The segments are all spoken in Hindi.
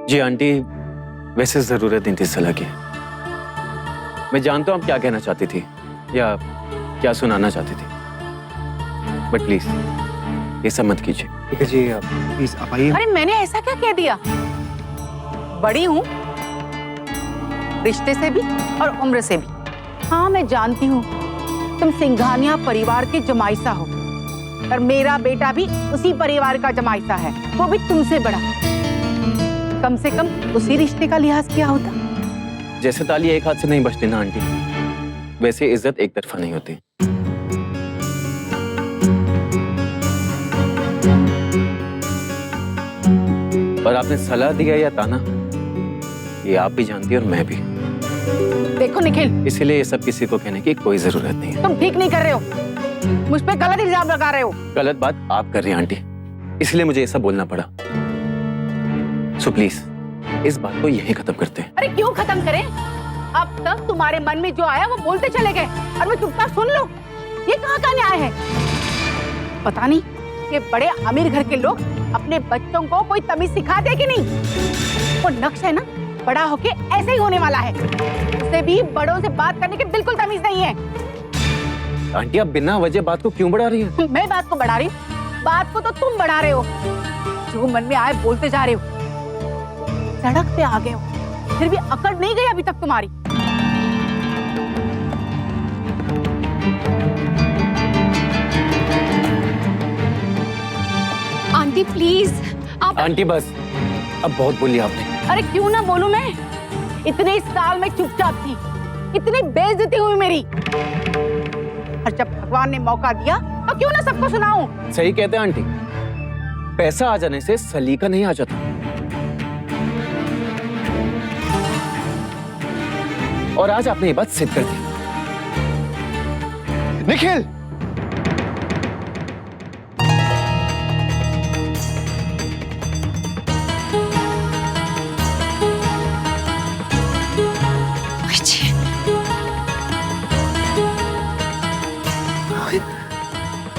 जी आंटी, वैसे जरूरत नहीं थी सलाह की। मैं जानता हूँ आप क्या कहना चाहती थी या क्या सुनाना चाहती थी, बट प्लीज ये सब मत कीजिए। ठीक है जी, प्लीज आप आइए। अरे मैंने ऐसा क्या कह दिया? बड़ी हूँ रिश्ते से भी और उम्र से भी। हाँ मैं जानती हूँ तुम सिंघानिया परिवार के जमाईसा हो, पर मेरा बेटा भी उसी परिवार का जमाईसा है, वो भी तुमसे बड़ा। कम से कम उसी रिश्ते का लिहाज किया होता। जैसे ताली एक हाथ से नहीं बजती ना आंटी, वैसे इज्जत एक तरफा नहीं होती। और आपने सलाह दिया या ताना, ये आप भी जानती है और मैं भी। देखो निखिल, इसीलिए ये सब किसी को कहने की कोई जरूरत नहीं है। तुम ठीक नहीं कर रहे हो, मुझ पे गलत इल्जाम लगा रहे हो। गलत बात आप कर रही हैं आंटी, इसलिए मुझे ये सब बोलना पड़ा। सो प्लीज इस बात को यहीं खत्म करते हैं। अरे क्यों खत्म करें? अब तक तुम्हारे मन में जो आया वो बोलते चले गए और मैं चुपचाप सुन लो। ये कहाँ का न्याय है? पता नहीं कि बड़े अमीर घर के लोग अपने बच्चों को कोई तमीज सिखाते कि नहीं। वो नक्श है ना, बड़ा होके ऐसे ही होने वाला है। उसे भी बड़ों से बात करने की बिल्कुल तमीज नहीं है। आंटी आप बिना वजह बात को क्यों बढ़ा रही हैं? मैं बात को बढ़ा रही हूँ? बात को तो तुम बढ़ा रहे हो। जो मन में आए बोलते जा रहे हो। सड़क पे आ गए हो, फिर भी अकड़ नहीं गई अभी तक तुम्हारी। आंटी प्लीज आप। आंटी बस, अब बहुत बोली आपने। अरे क्यों ना बोलूं मैं? इतने साल में चुपचाप थी, इतनी बेइज्जती हुई मेरी, और जब भगवान ने मौका दिया तो क्यों ना सबको सुनाऊं। सही कहते हैं आंटी, पैसा आ जाने से सलीका नहीं आ जाता। और आज आपने ये बात सिद्ध कर दी। निखिल,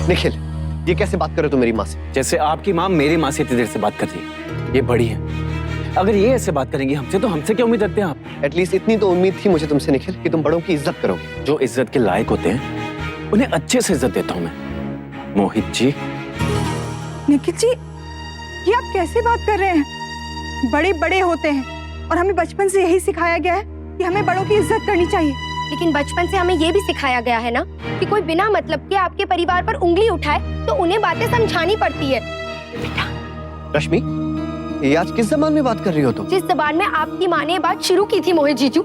निखिल, ये कैसे बात कर रहे हो तुम मेरी माँ से? जैसे आपकी माँ मेरी माँ से इतनी देर से बात कर रही है। ये बड़ी है, अगर ये ऐसे बात करेंगी हमसे तो हमसे क्या उम्मीद रखते हैं आप? एटलीस्ट इतनी तो उम्मीद थी मुझे तुमसे निखिल कि तुम बड़ों की इज्जत करोगे। जो इज्जत के लायक होते हैं उन्हें अच्छे से इज्जत देता हूँ मैं। मोहित जी। निखिल जी, ये आप कैसे बात कर रहे हैं? बड़े बड़े होते हैं और हमें बचपन से यही सिखाया गया है कि हमें बड़ों की इज्जत करनी चाहिए। लेकिन बचपन से हमें ये भी सिखाया गया है ना कि कोई बिना मतलब के आपके परिवार पर उंगली उठाए तो उन्हें बातें समझानी पड़ती है। बेटा रश्मि, ये आज किस जबान में बात कर रही हो तुम? जिस जबान में आपकी माँ ने बात शुरू की थी मोहित जीजू।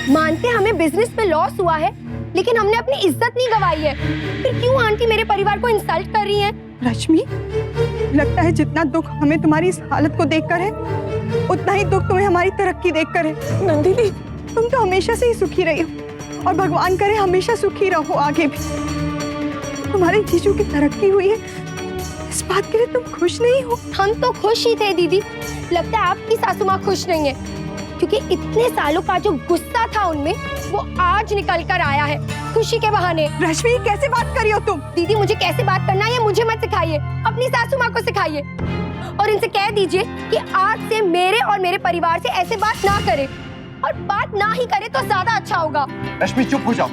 मानते हमें बिजनेस में लॉस हुआ है, लेकिन हमने अपनी इज्जत नहीं गंवाई है। फिर क्यों आंटी मेरे परिवार को इंसल्ट कर रही हैं? रश्मि, लगता है जितना दुख हमें तुम्हारी इस हालत को देखकर है, उतना ही दुख तुम्हें हमारी तरक्की देखकर है। नंदिनी, तुम तो हमेशा से ही सुखी रही हो और भगवान करे हमेशा सुखी रहो आगे भी। तुम्हारे जीजू की तरक्की हुई है, इस बात के लिए तुम खुश नहीं हो? हम तो खुश ही थे दीदी। लगता है आपकी सासू माँ खुश नहीं है, क्योंकि इतने सालों का जो गुस्सा था उनमें वो आज निकल कर आया है खुशी के बहाने। रश्मि, कैसे बात कर रही हो तुम? दीदी मुझे कैसे बात करना है मुझे मत सिखाइए, अपनी सासू माँ को सिखाइए। और इनसे कह दीजिए कि आज से मेरे और मेरे परिवार से ऐसे बात ना करे, और बात ना ही करे तो ज्यादा अच्छा होगा। रश्मि चुप हो जाओ।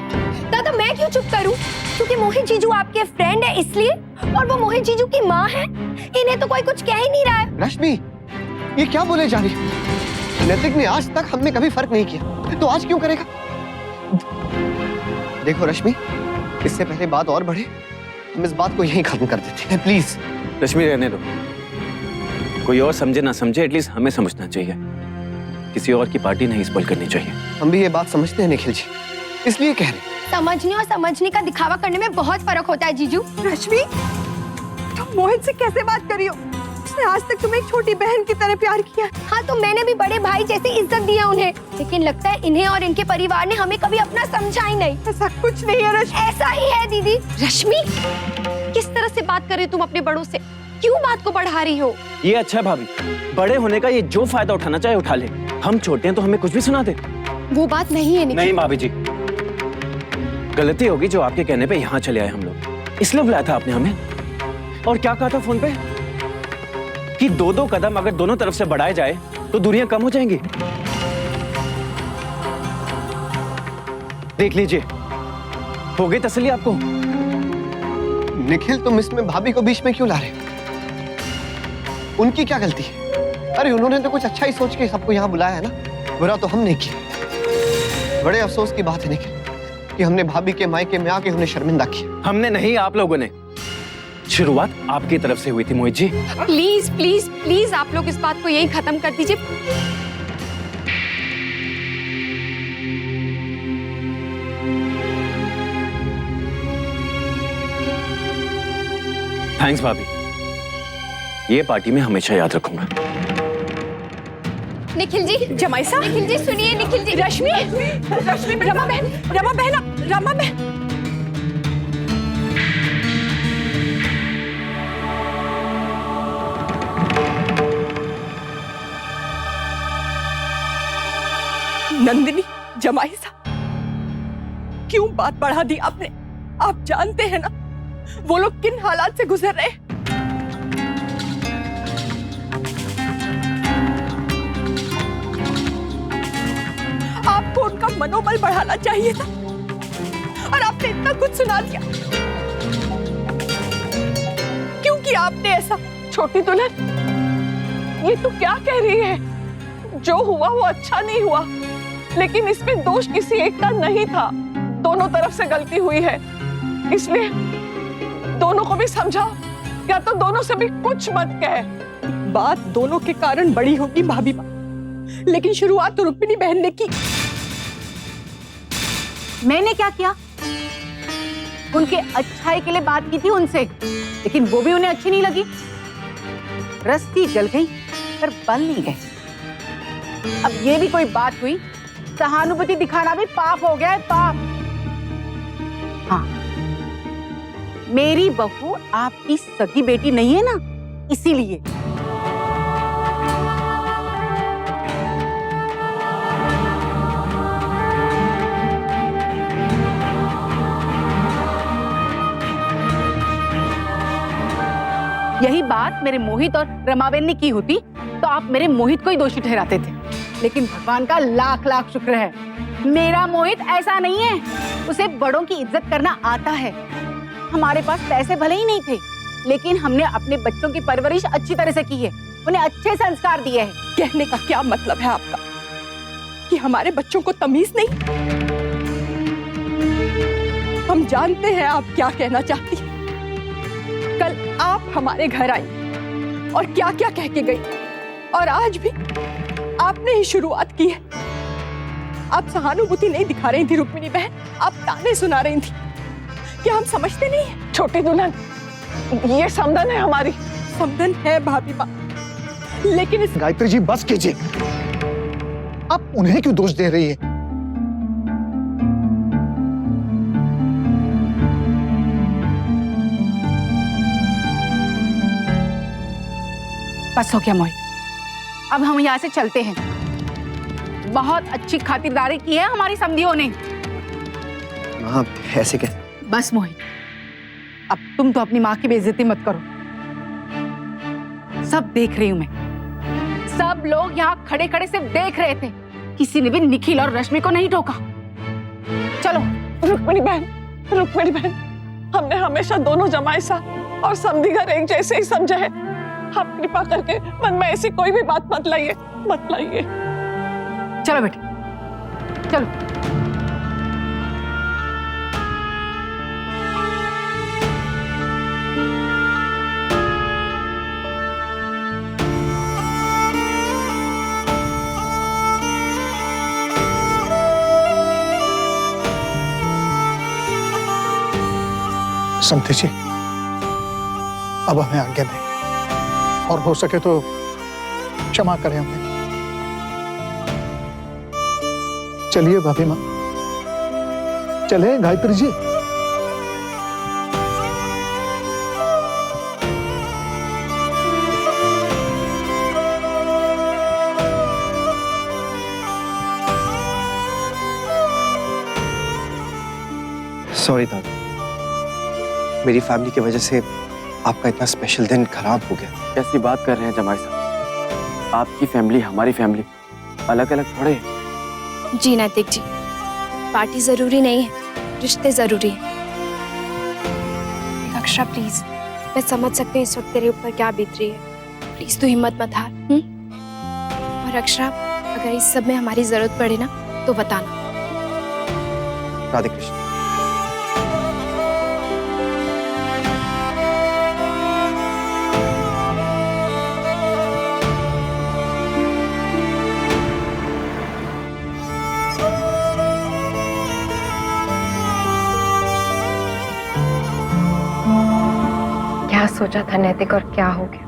दादा मैं क्यों चुप करूं? क्योंकि मोहित जीजू आपके फ्रेंड है इसलिए, और वो मोहित जीजू की माँ है, इन्हें तो कोई कुछ कह ही नहीं रहा है। रश्मि, ये क्या बोले जा रही है? नैतिक ने आज तक हम में कभी फर्क नहीं किया, तो आज क्यों करेगा? देखो रश्मि, इससे पहले बात और बढ़े, हम इस बात को यहीं खत्म कर देते हैं प्लीज। रश्मि रहने दो, कोई और समझे ना समझे, एटलीस्ट हमें समझना चाहिए। किसी और की पार्टी नहीं स्पॉइल करनी चाहिए। हम भी ये बात समझते हैं निखिल जी, इसलिए कह रहे। समझने और समझने का दिखावा करने में बहुत फर्क होता है जीजू। रश्मि, तुम मोहित से कैसे बात कर रही हो? उसने आज तक तुम्हें एक छोटी बहन की तरह प्यार किया। हाँ तो मैंने भी बड़े भाई जैसी इज्जत दी है उन्हें, लेकिन लगता है इन्हें और इनके परिवार ने हमें कभी अपना समझा ही नहीं। ऐसा कुछ नहीं है रश्मि। ऐसा ही है दीदी। रश्मि, किस तरह से बात कर रही हो तुम अपने बड़ों से? क्यों बात को बढ़ा रही हो? ये अच्छा है भाभी, बड़े होने का ये जो फायदा उठाना चाहे उठा ले। हम छोटे हैं तो हमें कुछ भी सुना दे। वो बात नहीं है निखिल। नहीं भाभी जी, गलती होगी जो आपके कहने पे यहाँ चले आए हम लोग, इसलिए बुलाया था आपने हमें। और क्या कहा था फोन पे? कि 2-2 कदम अगर दोनों तरफ से बढ़ाए जाए तो दूरियां कम हो जाएंगी। देख लीजिए, हो गई तसल्ली आपको? निखिल, तुम इसमें भाभी को बीच में क्यों ला रहे हो? उनकी क्या गलती है? अरे उन्होंने तो कुछ अच्छा ही सोच के सबको यहाँ बुलाया है ना, बुरा तो हमने किया। बड़े अफसोस की बात है निखिल कि हमने भाभी के मायके में आके उन्हें शर्मिंदा किया। हमने नहीं, आप लोगों ने। शुरुआत आपकी तरफ से हुई थी Mohit ji. Please please please आप लोग इस बात को यही खत्म कर दीजिए। थैंक्स भाभी, ये पार्टी में हमेशा याद रखूंगा। निखिल जी, जमाई साहब, निखिल जी सुनिए, निखिल जी। रश्मि, रमा बहन, रमा बहन। नंदिनी, जमाई साहब, क्यों बात बढ़ा दी आपने? आप जानते हैं ना वो लोग किन हालात से गुजर रहे हैं। आपको उनका मनोबल बढ़ाना चाहिए था और आपने इतना कुछ सुना दिया। क्यों किया आपने ऐसा? छोटी दुल्हन, ये तू क्या कह रही है? जो हुआ वो अच्छा नहीं हुआ, लेकिन इसमें दोष किसी एक का नहीं था। दोनों तरफ से गलती हुई है, इसलिए दोनों को भी समझाओ, या तो दोनों से भी कुछ मत कहे। बात दोनों के कारण बड़ी होगी भाभी माँ, लेकिन शुरुआत तो रुक्मिणी बहन ने की। मैंने क्या किया? उनके अच्छाई के लिए बात की थी उनसे, लेकिन वो भी उन्हें अच्छी नहीं लगी। रस्सी जल गई पर बल नहीं गए। अब ये भी कोई बात हुई? सहानुभूति दिखाना भी पाप हो गया है, पाप। हाँ, मेरी बहू आपकी सगी बेटी नहीं है ना, इसीलिए। यही बात मेरे मोहित और रमाबेन ने की होती तो आप मेरे मोहित को ही दोषी ठहराते थे, लेकिन भगवान का लाख लाख शुक्र है, मेरा मोहित ऐसा नहीं है। उसे बड़ों की इज्जत करना आता है। हमारे पास पैसे भले ही नहीं थे, लेकिन हमने अपने बच्चों की परवरिश अच्छी तरह से की है, उन्हें अच्छे संस्कार दिए हैं। कहने का क्या मतलब है आपका कि हमारे बच्चों को तमीज नहीं? हम जानते हैं आप क्या कहना चाहती हैं। कल आप हमारे घर आई और क्या क्या कह के गई, और आज भी आपने ही शुरुआत की है। आप सहानुभूति नहीं दिखा रही थी रुक्मिणी बहन, आप ताने सुना रही थी। क्या हम समझते नहीं है? छोटी दुल्हन, ये समधन है हमारी। समधन है भाभी माँ, लेकिन इस गायत्री जी बस कीजिए। आप उन्हें क्यों दोष दे रही है? बस हो गया मोहित, अब हम यहाँ से चलते हैं। बहुत अच्छी खातिरदारी की है हमारी समधियों ने। हाँ, ऐसे कैसे? बस मोहित, अब तुम तो अपनी माँ की बेइज्जती मत करो। सब देख रही हूं मैं, सब लोग यहाँ खड़े खड़े सिर्फ देख रहे थे। किसी ने भी निखिल और रश्मि को नहीं टोका। चलो। रुक्मिणी बहन, हमने हमेशा दोनों जमाई साहब और समधीघर एक जैसे ही समझे हैं। आप कृपा करके मन में ऐसी कोई भी बात मत लाइए। चलो बेटी, चलो। समझे जी, अब हमें आज्ञा दें और हो सके तो क्षमा करें हमें। चलिए भाभी माँ, चले गायत्री जी। सॉरी था, मेरी फैमिली की वजह से आपका इतना स्पेशल दिन खराब हो गया। कैसी बात कर रहे हैं जमाई साहब? आपकी फैमिली हमारी फैमिली अलग अलग थोड़े हैं। जी नैतिक जी, पार्टी जरूरी नहीं है, रिश्ते जरूरी हैं। अक्षरा प्लीज, मैं समझ सकती हूँ इस वक्त तेरे ऊपर क्या बीत रही है। प्लीज तू हिम्मत मत हार। और अक्षरा, अगर इस सब में हमारी जरूरत पड़े ना तो बताना। राधे कृष्ण। क्या सोचा था नैतिक और क्या हो गया?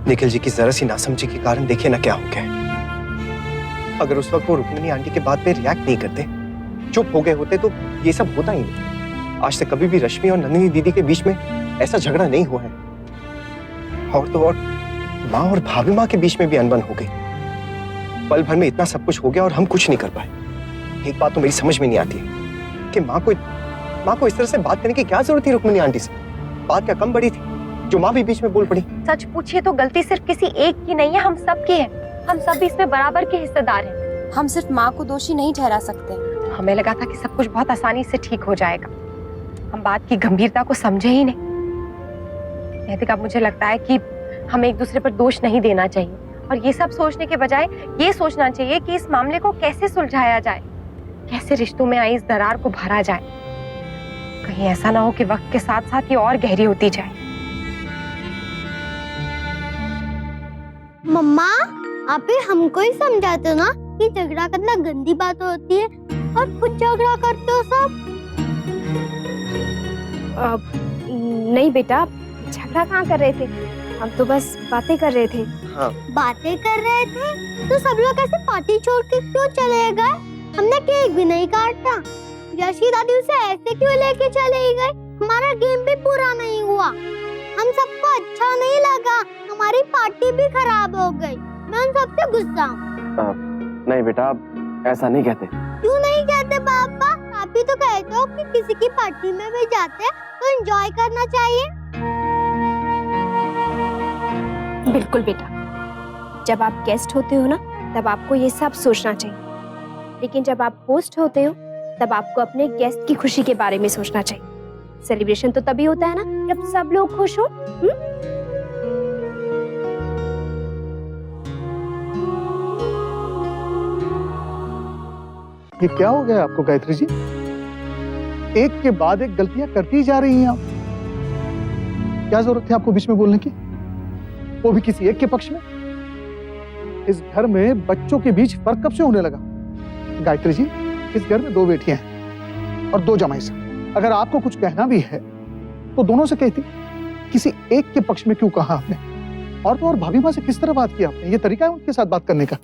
निखिल जी की जरा सी नासमझी के कारण देखिए ना क्या हो गया है। अगर उस वक्त वो रुक्मिणी आंटी के बात पे रिएक्ट नहीं करते, चुप हो गए होते, तो ये सब होता ही नहीं। आज तक कभी भी रश्मि और नंदिनी दीदी के बीच में ऐसा झगड़ा नहीं हुआ है। और तो और माँ और भाभी माँ के बीच में भी अनबन हो गई। पल भर में इतना सब कुछ हो गया और हम कुछ नहीं कर पाए। एक बात तो मेरी समझ में नहीं आती है कि माँ को इस तरह से बात करने की क्या जरूरत थी रुक्मिणी आंटी से? बात क्या कम बड़ी थी जो माँ भी बीच में बोल पड़ी? सच पूछिए तो गलती सिर्फ किसी एक की नहीं है, हम सब की है। हम सब इसमें बराबर के हिस्सेदार हैं। हम सिर्फ माँ को दोषी नहीं ठहरा सकते। हमें लगा था कि सब कुछ बहुत आसानी से ठीक हो जाएगा। हम बात की गंभीरता को समझे ही नहीं। नैतिक, अब मुझे लगता है कि हमें एक दूसरे पर दोष नहीं देना चाहिए और ये सब सोचने के बजाय ये सोचना चाहिए कि इस मामले को कैसे सुलझाया जाए, कैसे रिश्तों में आई इस दरार को भरा जाए। कहीं ऐसा ना हो कि वक्त के साथ साथ ये और गहरी होती जाए। मम्मा, आप भी हमको ही समझाते हो ना कि झगड़ा करना गंदी बात होती है और खुद झगड़ा करते हो सब। नहीं बेटा, झगड़ा कहाँ कर रहे थे, हम तो बस बातें कर रहे थे। हाँ। बातें कर रहे थे तो सब लोग ऐसे पार्टी छोड़ के क्यों चले गए? हमने केक भी नहीं काटा। यशी दादी उसे ऐसे क्यों लेके चले गए? हमारा गेम भी पूरा नहीं हुआ। हम सबको अच्छा नहीं लगा, हमारी पार्टी भी खराब हो गई। मैं उन सबसे गुस्सा हूँ। नहीं बेटा, आप ऐसा नहीं कहते। क्यों नहीं कहते पापा? आप भी तो कहते हो कि किसी की पार्टी में भी जाते हैं तो एंजॉय करना चाहिए। बिल्कुल बेटा, जब आप गेस्ट होते हो ना तब आपको ये सब सोचना चाहिए, लेकिन जब आप होस्ट होते हो तब आपको अपने गेस्ट की खुशी के बारे में सोचना चाहिए। सेलिब्रेशन तो तभी होता है ना जब सब लोग खुश हो। ये क्या हो गया आपको गायत्री जी? एक के बाद एक गलतियां करती जा रही हैं आप। क्या जरूरत थी आपको बीच में बोलने की, वो भी किसी एक के पक्ष में? इस घर में बच्चों के बीच फर्क कब से होने लगा? गायत्री जी, इस घर में 2 बेटियां हैं और 2 जमाई साहब। अगर आपको कुछ कहना भी है तो दोनों से कहती, किसी एक के पक्ष में क्यों कहा आपने? और तो और भाभी माँ से किस तरह बात किया आपने? ये तरीका है उनके साथ बात करने का?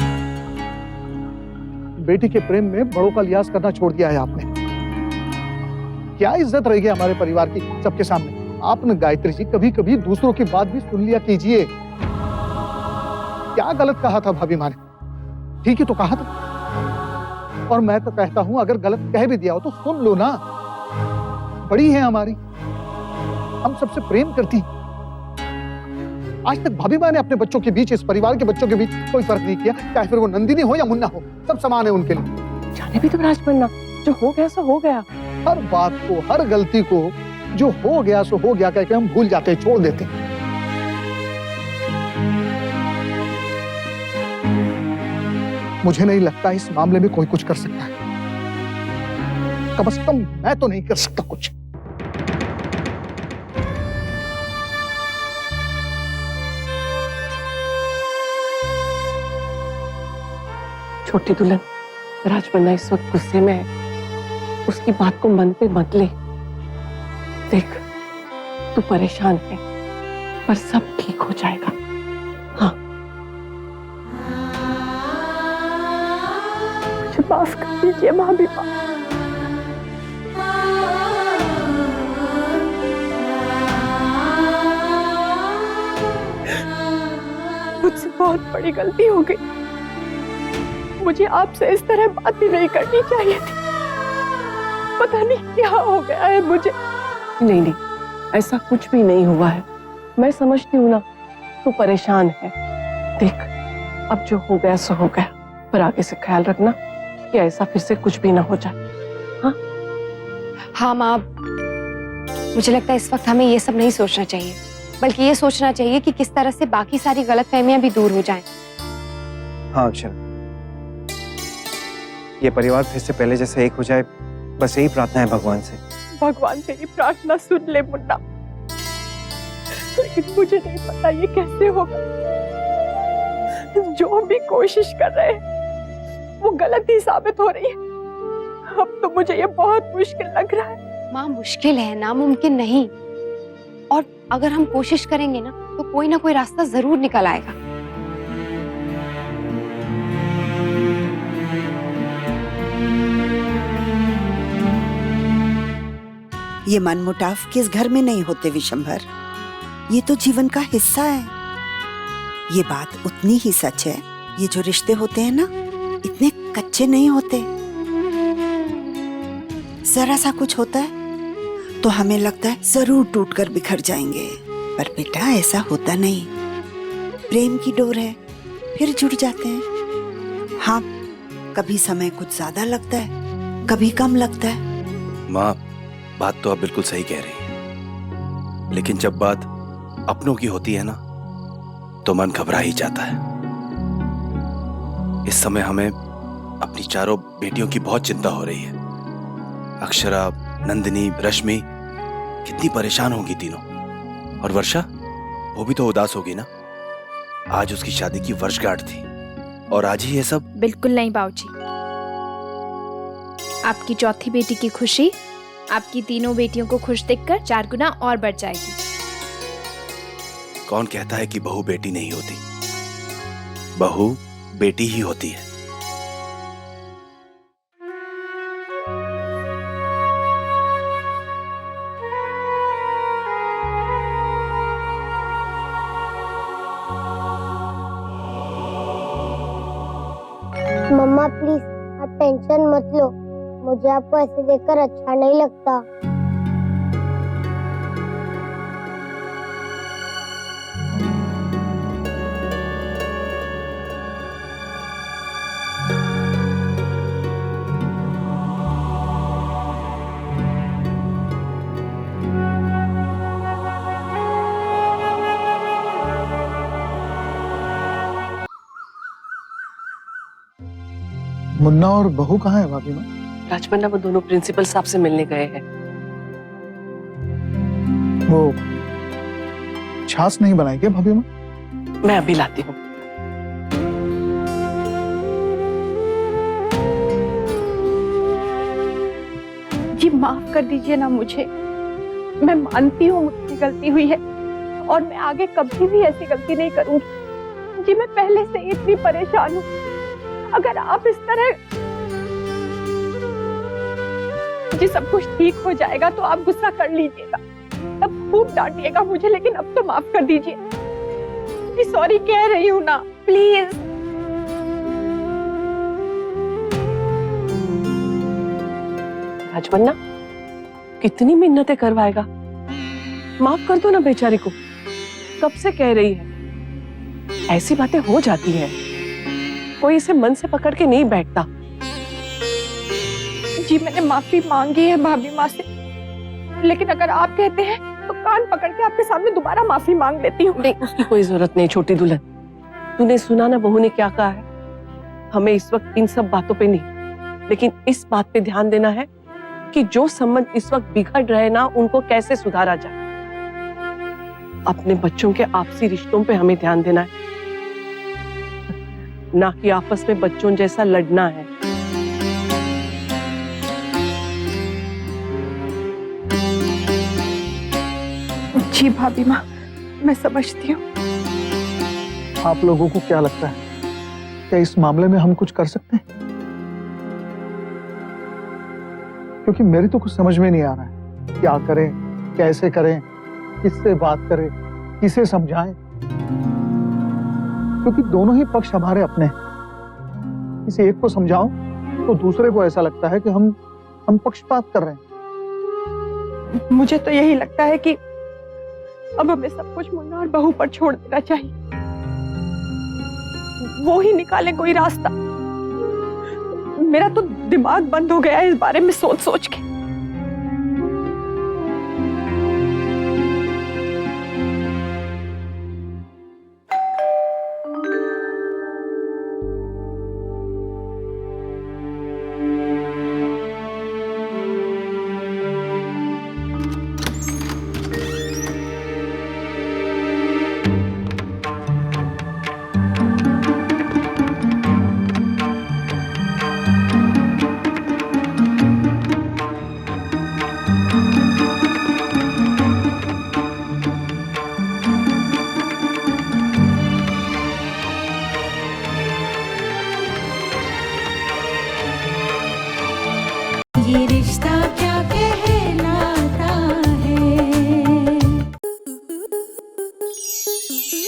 बेटी के प्रेम में बड़ों का लिहाज करना छोड़ दिया है आपने। क्या इज्जत रहेगी हमारे परिवार की सबके सामने? आपने गायत्री जी कभी कभी दूसरों की बात भी सुन लिया कीजिए। क्या गलत कहा था भाभी माँ ने? ठीक ही तो कहा था। और मैं तो कहता हूं अगर गलत कह भी दिया हो तो सुन लो ना, बड़ी है हमारी, हम सबसे प्रेम करती। आज तक भाभी माँ ने अपने बच्चों के बीच, इस परिवार के बच्चों के बीच कोई फर्क नहीं किया, चाहे फिर वो नंदिनी हो या मुन्ना हो, सब समान है उनके लिए। जाने भी तो राजपन्ना, जो हो गया सो हो गया। हर बात को, हर गलती को जो हो गया सो हो गया कहकर हम भूल जाते हैं, छोड़ देते हैं। मुझे नहीं लगता इस मामले में कोई कुछ कर सकता है। कम से कम मैं तो नहीं कर सकता कुछ। छोटी दुल्हन, राजपन्ना इस वक्त गुस्से में है, उसकी बात को मन पे मत ले। देख, तू परेशान है पर सब ठीक हो जाएगा। हाँ, मुझे माफ कर दीजिए भाभी माँ। मुझसे बहुत बड़ी गलती हो गई। मुझे आपसे इस तरह बात भी नहीं करनी चाहिए थी। पता नहीं क्या हो गया है मुझे। नहीं नहीं, ऐसा कुछ भी नहीं हुआ है। मैं समझती हूँ ना, तू परेशान है। देख, अब जो हो गया सो हो गया, पर आगे से ख्याल रखना कि ऐसा फिर से कुछ भी ना हो जाए। हाँ माँ, मुझे लगता है इस वक्त हमें ये सब नहीं सोचना चाहिए, बल्कि ये सोचना चाहिए कि किस तरह से बाकी सारी गलतफहमियां भी दूर हो जाएं। हाँ अक्षरा, ये परिवार फिर से पहले जैसे एक हो जाए, बस यही प्रार्थना है भगवान से। भगवान तेरी प्रार्थना सुन ले मुन्ना, लेकिन मुझे नहीं पता ये कैसे होगा। जो भी कोशिश कर रहे हैं वो गलत ही साबित हो रही है। अब तो मुझे ये बहुत मुश्किल लग रहा है। माँ, मुश्किल है, नामुमकिन नहीं। और अगर हम कोशिश करेंगे ना तो कोई ना कोई रास्ता जरूर निकल आएगा। ये मनमुटाव किस घर में नहीं होते विशंभर, ये तो जीवन का हिस्सा है। ये बात उतनी ही सच है, ये जो रिश्ते होते हैं ना, इतने कच्चे नहीं होते। जरा सा कुछ होता है तो हमें लगता है जरूर टूटकर बिखर जाएंगे, पर बेटा ऐसा होता नहीं। प्रेम की डोर है, फिर जुड़ जाते हैं। हाँ, कभी समय कुछ ज्यादा लगता है, कभी कम लगता है। माँ, बात तो आप बिल्कुल सही कह रही हैं, लेकिन जब बात अपनों की होती है ना, तो मन घबरा ही जाता है। इस समय हमें अपनी चारों बेटियों की बहुत चिंता हो रही है। अक्षरा, नंदिनी, रश्मि कितनी परेशान होगी तीनों। और वर्षा, वो भी तो उदास होगी ना। आज उसकी शादी की वर्षगांठ थी और आज ही ये सब। बिल्कुल नहीं बाबूजी, आपकी चौथी बेटी की खुशी आपकी तीनों बेटियों को खुश देखकर 4 गुना और बढ़ जाएगी। कौन कहता है कि बहू बेटी नहीं होती? बहू बेटी ही होती है। मम्मा प्लीज, आप टेंशन मत लो, मुझे आपको ऐसे देखकर अच्छा नहीं लगता। मुन्ना और बहू कहाँ है भाभी माँ? राजमन्ना, वो दोनों प्रिंसिपल साहब से मिलने गए हैं। वो छाछ नहीं बनाई क्या भाभी माँ? मैं अभी लाती हूँ। जी माफ कर दीजिए ना मुझे, मैं मानती हूँ मुझसे गलती हुई है और मैं आगे कभी भी ऐसी गलती नहीं करूंगी। जी मैं पहले से इतनी परेशान हूँ, अगर आप इस तरह जी सब कुछ ठीक हो जाएगा तो आप गुस्सा कर लीजिएगा, तब खूब डांटिएगा मुझे, लेकिन अब तो माफ कर दीजिए। जी सॉरी कह रही हूँ ना, प्लीज। राजमन्ना, कितनी मिन्नतें करवाएगा? माफ कर दो ना बेचारी को, कब से कह रही है। ऐसी बातें हो जाती हैं, कोई इसे मन से पकड़ के नहीं बैठता। जी मैंने माफी मांगी है भाभी माँ से, लेकिन अगर आप कहते हैं तो कान पकड़ के आपके सामने दोबारा माफी मांग लेती हूँ। नहीं, उसकी कोई जरूरत नहीं छोटी दुल्हन। तूने सुना ना बहू ने क्या कहा है? हमें इस वक्त इन सब बातों पे नहीं, लेकिन इस बात पे ध्यान देना है कि जो संबंध इस वक्त बिगड़ रहे ना, उनको कैसे सुधारा जाए। अपने बच्चों के आपसी रिश्तों पे हमें ध्यान देना है, ना कि आपस में बच्चों जैसा लड़ना है। जी भाभी माँ, मैं समझती हूँ। आप लोगों को क्या लगता है, क्या इस मामले में हम कुछ कर सकते हैं? क्योंकि मेरी तो कुछ समझ में नहीं आ रहा है, क्या करें, कैसे करें, किससे बात करें, किसे समझाएं, क्योंकि दोनों ही पक्ष हमारे अपने हैं। किसी एक को समझाओ तो दूसरे को ऐसा लगता है कि हम पक्षपात कर रहे हैं। मुझे तो यही लगता है कि अब हमें सब कुछ मुन्ना और बहू पर छोड़ देना चाहिए। वो ही निकाले कोई रास्ता। मेरा तो दिमाग बंद हो गया है इस बारे में सोच सोच के। ये रिश्ता क्या कहलाता है।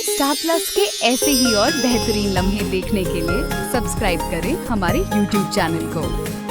स्टार प्लस के ऐसे ही और बेहतरीन लम्हे देखने के लिए सब्सक्राइब करें हमारे YouTube चैनल को।